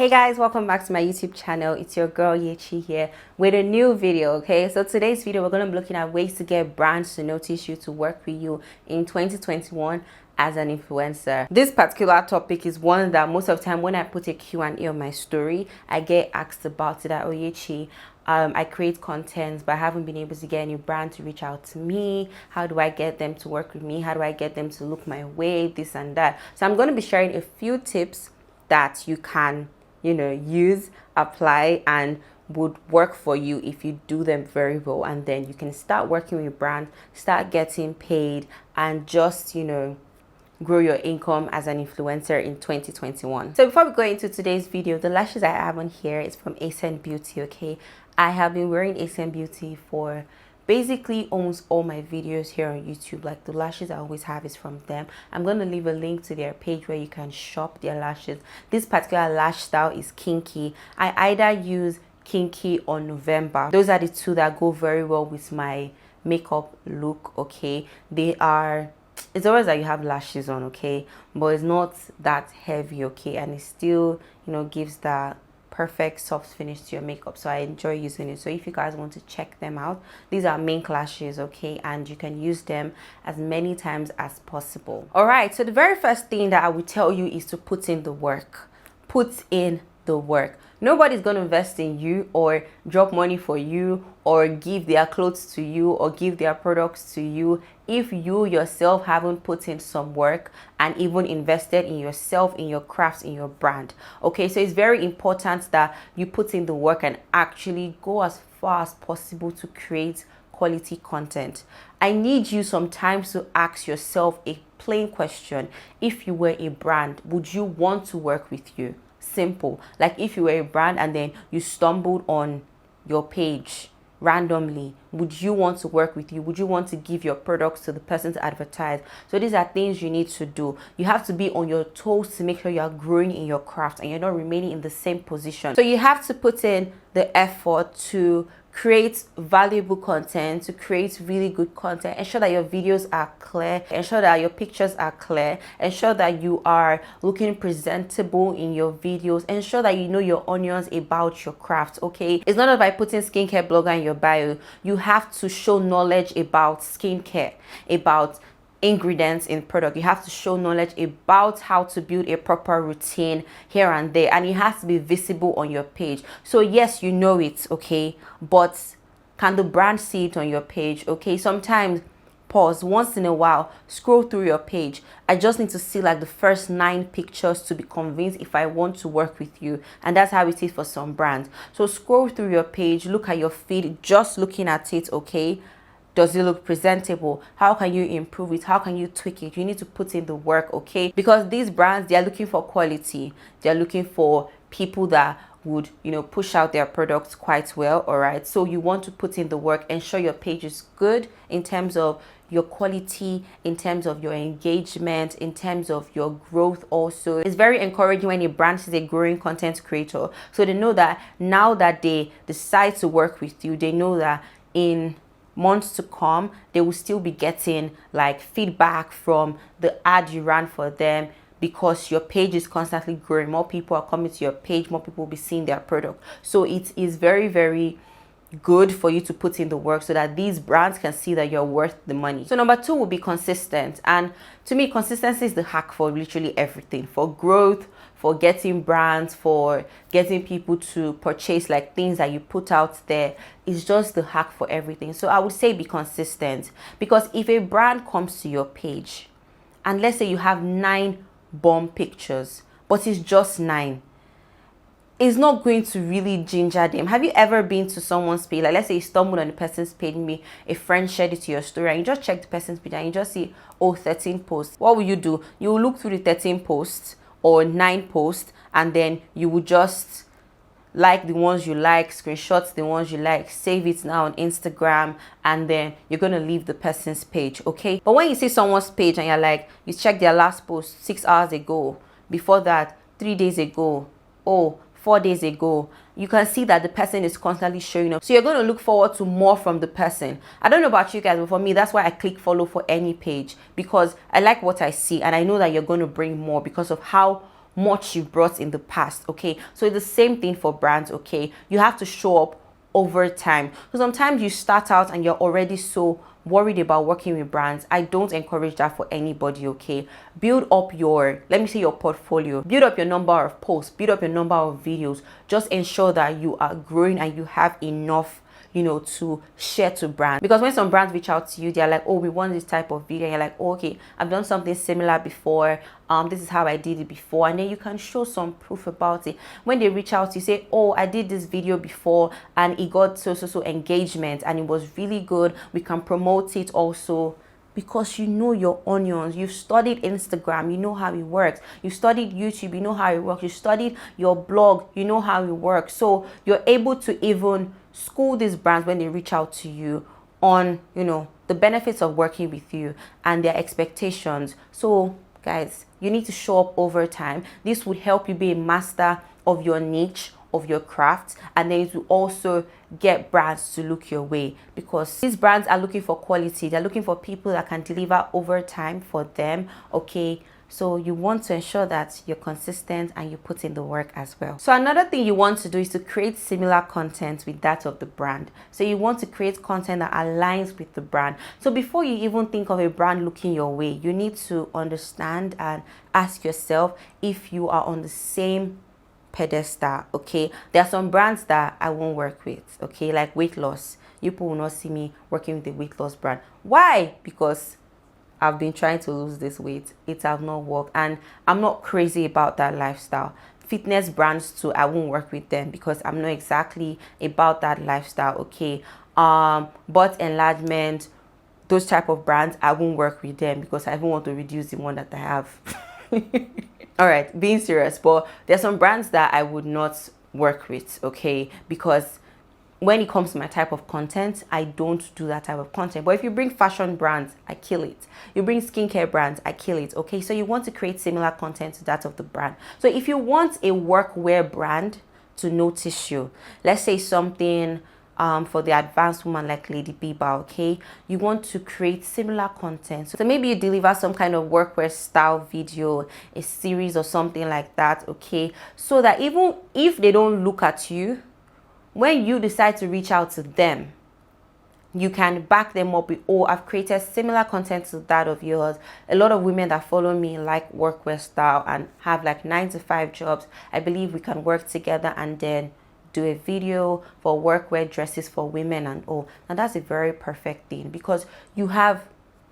Hey guys, welcome back to my YouTube channel. It's your girl Yechi here with a new video. Okay, so today's video we're going to be looking at ways to get brands to notice you, to work with you in 2021 as an influencer. This particular topic is one that most of the time when I put a Q&A on my story, I get asked about it at Yechi. I create content, but I haven't been able to get any brand to reach out to me. How do I get them to work with me? How do I get them to look my way? This and that. So I'm going to be sharing a few tips that you can use, apply, and would work for you if you do them very well. And then you can start working with brands, start getting paid, and just grow your income as an influencer in 2021. So before we go into today's video, the lashes I have on here is from Ascent Beauty. Okay, I have been wearing Ascent Beauty for basically almost all my videos here on YouTube. Like the lashes I always have is from them. I'm going to leave a link to their page where you can shop their lashes. This particular lash style is Kinky. I either use Kinky or November. Those are the two that go very well with my makeup look. Okay, it's always that you have lashes on, okay, but it's not that heavy, okay, and it still gives that perfect soft finish to your makeup. So I enjoy using it. So if you guys want to check them out, these are mink lashes, okay, and you can use them as many times as possible. All right, so the very first thing that I will tell you is to put in the work. Put in the work. Nobody's going to invest in you or drop money for you or give their clothes to you or give their products to you if you yourself haven't put in some work and even invested in yourself, in your crafts, in your brand. Okay, so it's very important that you put in the work and actually go as far as possible to create quality content. I need you sometimes to ask yourself a plain question. If you were a brand, would you want to work with you? Simple. Like if you were a brand and then you stumbled on your page randomly, would you want to work with you? Would you want to give your products to the person to advertise? So these are things you need to do. You have to be on your toes to make sure you are growing in your craft and you're not remaining in the same position. So you have to put in the effort to create valuable content, to create really good content, ensure that your videos are clear, ensure that your pictures are clear, ensure that you are looking presentable in your videos, ensure that you know your onions about your craft. Okay, it's not about putting skincare blogger in your bio. You have to show knowledge about skincare, about ingredients in product. You have to show knowledge about how to build a proper routine here and there, and it has to be visible on your page. So yes, you know it, okay, but can the brand see it on your page? Okay, sometimes pause once in a while, scroll through your page. I just need to see like the first 9 pictures to be convinced if I want to work with you, and that's how it is for some brands. So scroll through your page, look at your feed, just looking at it. Okay, does it look presentable? How can you improve it? How can you tweak it? You need to put in the work, okay? Because these brands, they are looking for quality. They're looking for people that would, push out their products quite well, all right? So you want to put in the work, ensure your page is good in terms of your quality, in terms of your engagement, in terms of your growth also. It's very encouraging when a brand is a growing content creator. So they know that now that they decide to work with you, they know that in months to come, they will still be getting like feedback from the ad you ran for them, because your page is constantly growing. More people are coming to your page, more people will be seeing their product. So it is very, very good for you to put in the work so that these brands can see that you're worth the money. So number 2 will be consistent. And to me, consistency is the hack for literally everything, for growth, for getting brands, for getting people to purchase like things that you put out there. It's just the hack for everything. So I would say be consistent, because if a brand comes to your page and let's say you have 9 bomb pictures, but it's just 9, it's not going to really ginger them. Have you ever been to someone's page? Like let's say you stumbled on the person's page, maybe a friend shared it to your story, and you just check the person's page and you just see, oh, 13 posts. What will you do? You will look through the 13 posts or 9 posts, and then you will just like the ones you like, screenshots the ones you like, save it now on Instagram, and then you're going to leave the person's page, okay? But when you see someone's page and you're like, you check their last post 6 hours ago, before that 3 days ago, oh, 4 days ago, you can see that the person is constantly showing up. So you're going to look forward to more from the person. I don't know about you guys, but for me, that's why I click follow for any page, because I like what I see and I know that you're going to bring more because of how much you brought in the past. Okay, so it's the same thing for brands. Okay, you have to show up over time. So sometimes you start out and you're already so worried about working with brands. I don't encourage that for anybody. Okay, build up your, let me say, your portfolio, build up your number of posts, build up your number of videos. Just ensure that you are growing and you have enough, you know, to share to brands. Because when some brands reach out to you, they're like, oh, we want this type of video, and you're like, oh, okay, I've done something similar before, this is how I did it before, and then you can show some proof about it. When they reach out, you say, oh, I did this video before and it got so engagement and it was really good, we can promote it also. Because you know your onions, you've studied Instagram, you know how it works, you studied YouTube, you know how it works, you studied your blog, you know how it works. So you're able to even school these brands when they reach out to you on, you know, the benefits of working with you and their expectations. So guys, you need to show up over time. This would help you be a master of your niche, of your craft, and then to also get brands to look your way, because these brands are looking for quality. They're looking for people that can deliver over time for them. Okay, so you want to ensure that you're consistent and you put in the work as well. So another thing you want to do is to create similar content with that of the brand. So you want to create content that aligns with the brand. So before you even think of a brand looking your way, you need to understand and ask yourself if you are on the same pedestal. Okay, there are some brands that I won't work with. Okay, like weight loss, you people will not see me working with the weight loss brand. Why? Because I've been trying to lose this weight, it have not worked, and I'm not crazy about that lifestyle. Fitness brands too, I won't work with them because I'm not exactly about that lifestyle. Okay, butt enlargement, those type of brands, I won't work with them because I even want to reduce the one that I have. All right, being serious, but there's some brands that I would not work with. Okay, because when it comes to my type of content, I don't do that type of content. But if you bring fashion brands, I kill it. You bring skincare brands, I kill it. Okay, so you want to create similar content to that of the brand. So if you want a workwear brand to notice you, let's say something for the advanced woman like Lady Biba, okay, you want to create similar content. So maybe you deliver some kind of workwear style video, a series or something like that, okay, so that even if they don't look at you, when you decide to reach out to them, you can back them up with, oh, I've created similar content to that of yours. A lot of women that follow me like workwear style and have like 9-to-5 jobs. I believe we can work together and then do a video for workwear dresses for women and all. And that's a very perfect thing because you have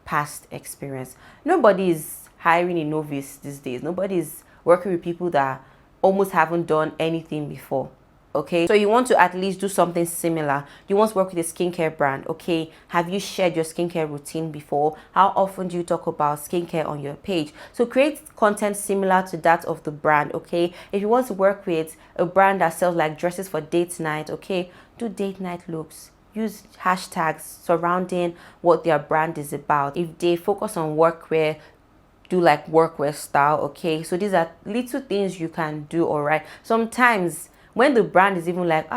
past experience. Nobody is hiring a novice these days. Nobody is working with people that almost haven't done anything before. Okay, so you want to at least do something similar. You want to work with a skincare brand. Okay, have you shared your skincare routine before? How often do you talk about skincare on your page? So create content similar to that of the brand. Okay, if you want to work with a brand that sells like dresses for date night, okay, do date night looks. Use hashtags surrounding what their brand is about. If they focus on workwear, do like workwear style. Okay, so these are little things you can do. All right, sometimes when the brand is even like,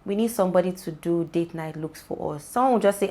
we need somebody to do date night looks for us, someone will just say,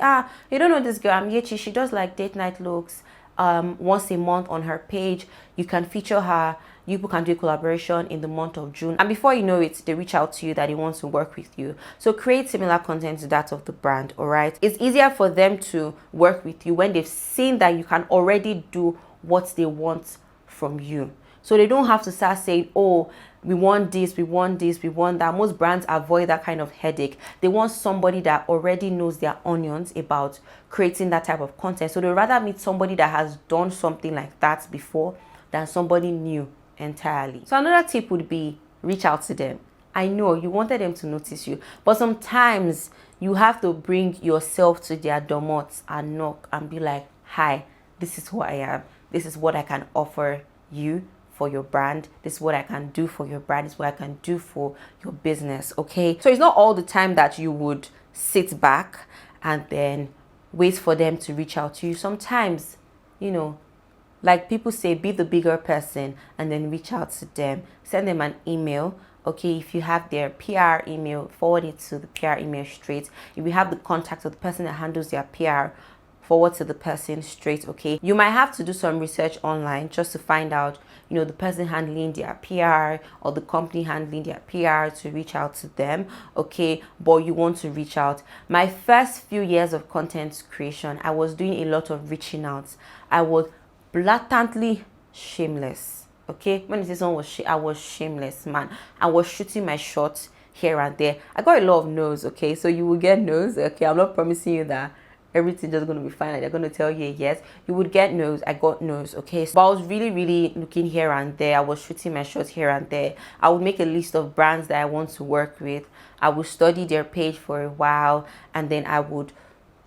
you don't know this girl, I'm Yechi, she does like date night looks once a month on her page. You can feature her. You people can do a collaboration in the month of June, and before you know it, they reach out to you that they want to work with you. So create similar content to that of the brand. All right, it's easier for them to work with you when they've seen that you can already do what they want from you. So they don't have to start saying, oh, we want this, we want this, we want that. Most brands avoid that kind of headache. They want somebody that already knows their onions about creating that type of content. So they'd rather meet somebody that has done something like that before than somebody new entirely. So another tip would be reach out to them. I know you wanted them to notice you, but sometimes you have to bring yourself to their doormat and knock and be like, hi, this is who I am. This is what I can offer you for your brand. This is what I can do for your brand. This is what I can do for your business. Okay, so it's not all the time that you would sit back and then wait for them to reach out to you. Sometimes, you know, like people say, be the bigger person and then reach out to them. Send them an email. Okay, if you have their PR email, forward it to the PR email straight. If you have the contact of the person that handles their PR, forward to the person straight. Okay, you might have to do some research online just to find out, you know, the person handling their PR or the company handling their PR to reach out to them, okay, but you want to reach out. My first few years of content creation, I was doing a lot of reaching out. I was blatantly shameless, okay. When I say someone was I was shameless, man. I was shooting my shots here and there. I got a lot of no's, okay, so you will get no's, okay. I'm not promising you that everything just going to be fine, like they're going to tell you yes. You would get no's. I got no's, okay. But I was really looking here and there. I was shooting my shots here and there. I would make a list of brands that I want to work with. I would study their page for a while, and then I would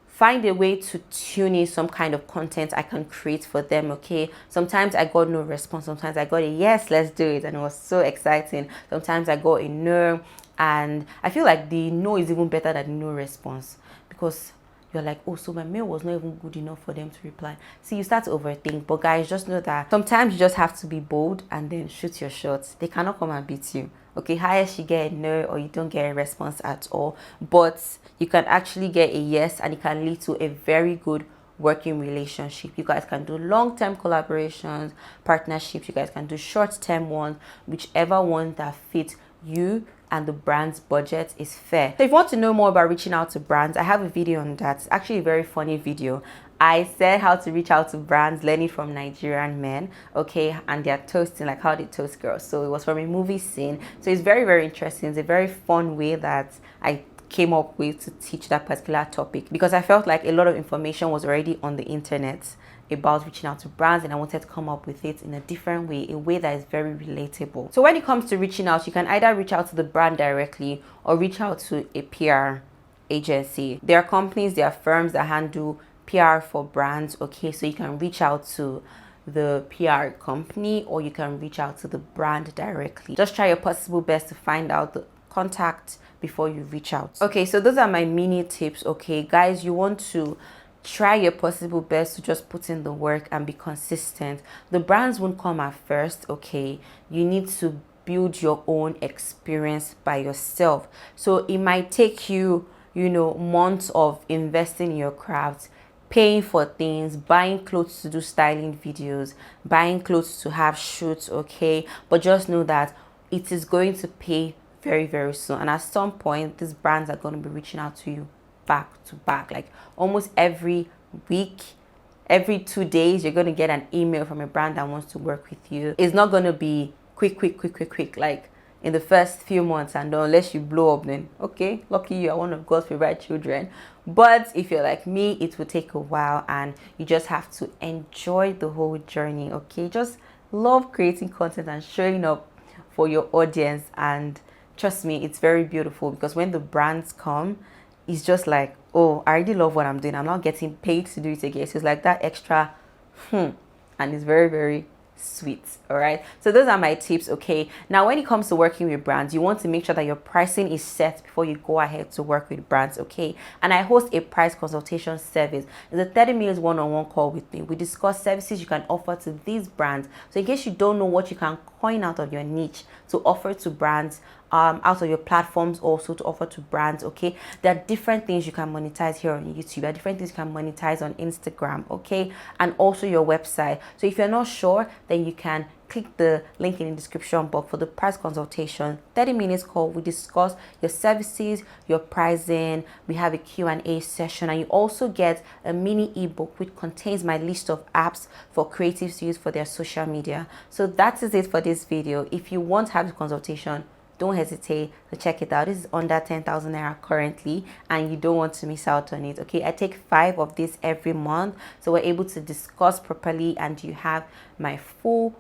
find a way to tune in some kind of content I can create for them, okay. Sometimes I got no response, sometimes I got a yes, let's do it, and it was so exciting. Sometimes I got a no, and I feel like the no is even better than no response, because you're like, oh, so my mail was not even good enough for them to reply. See, you start to overthink. But guys, just know that sometimes you just have to be bold and then shoot your shots. They cannot come and beat you, okay. Highest you get a no, or you don't get a response at all, but you can actually get a yes, and it can lead to a very good working relationship. You guys can do long-term collaborations, partnerships. You guys can do short-term ones, whichever one that fits you and the brand's budget is fair. So if you want to know more about reaching out to brands, I have a video on that. It's actually a very funny video. I said how to reach out to brands, learning from Nigerian men, okay, and they're toasting, like how they toast girls. So it was from a movie scene. So it's very interesting. It's a very fun way that I came up with to teach that particular topic, because I felt like a lot of information was already on the internet about reaching out to brands, and I wanted to come up with it in a different way, a way that is very relatable. So when it comes to reaching out, you can either reach out to the brand directly or reach out to a PR agency. There are companies, there are firms that handle PR for brands, okay. So you can reach out to the PR company, or you can reach out to the brand directly. Just try your possible best to find out the contact before you reach out. Okay, so those are my mini tips, okay guys. You want to try your possible best to just put in the work and be consistent. The brands won't come at first, okay. You need to build your own experience by yourself. So it might take you, you know, months of investing in your craft, paying for things, buying clothes to do styling videos, buying clothes to have shoots, okay. But just know that it is going to pay very soon, and at some point these brands are going to be reaching out to you back to back, like almost every week, every 2 days you're going to get an email from a brand that wants to work with you. It's not going to be quick like in the first few months, and unless you blow up, then okay, lucky you are one of God's favorite children. But if you're like me, it will take a while, and you just have to enjoy the whole journey, okay. Just love creating content and showing up for your audience, and trust me, it's very beautiful, because when the brands come, it's just like, oh, I already love what I'm doing, I'm not getting paid to do it again. So it's like that extra and it's very sweet. All right, so those are my tips, okay. Now when it comes to working with brands, you want to make sure that your pricing is set before you go ahead to work with brands, okay. And I host a price consultation service. It's a 30-minute one-on-one call with me. We discuss services you can offer to these brands. So in case you don't know what you can coin out of your niche to offer to brands, out of your platforms, also to offer to brands, okay. There are different things you can monetize here on YouTube. There are different things you can monetize on Instagram, okay, and also your website. So if you're not sure, then you can click the link in the description box for the price consultation. 30 minutes call. We discuss your services, your pricing. We have a Q&A session, and you also get a mini ebook which contains my list of apps for creatives to use for their social media. So that is it for this video. If you want to have a consultation, don't hesitate to check it out. This is under 10,000 naira currently, and you don't want to miss out on it, okay. I take 5 of this every month, so we're able to discuss properly, and you have my full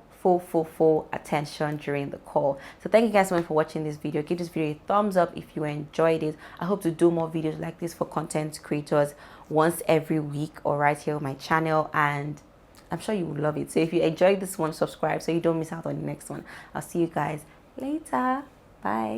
attention during the call. So thank you guys so much for watching this video. Give this video a thumbs up if you enjoyed it. I hope to do more videos like this for content creators once every week, or right here on my channel, and I'm sure you will love it. So if you enjoyed this one, subscribe so you don't miss out on the next one. I'll see you guys later. Bye.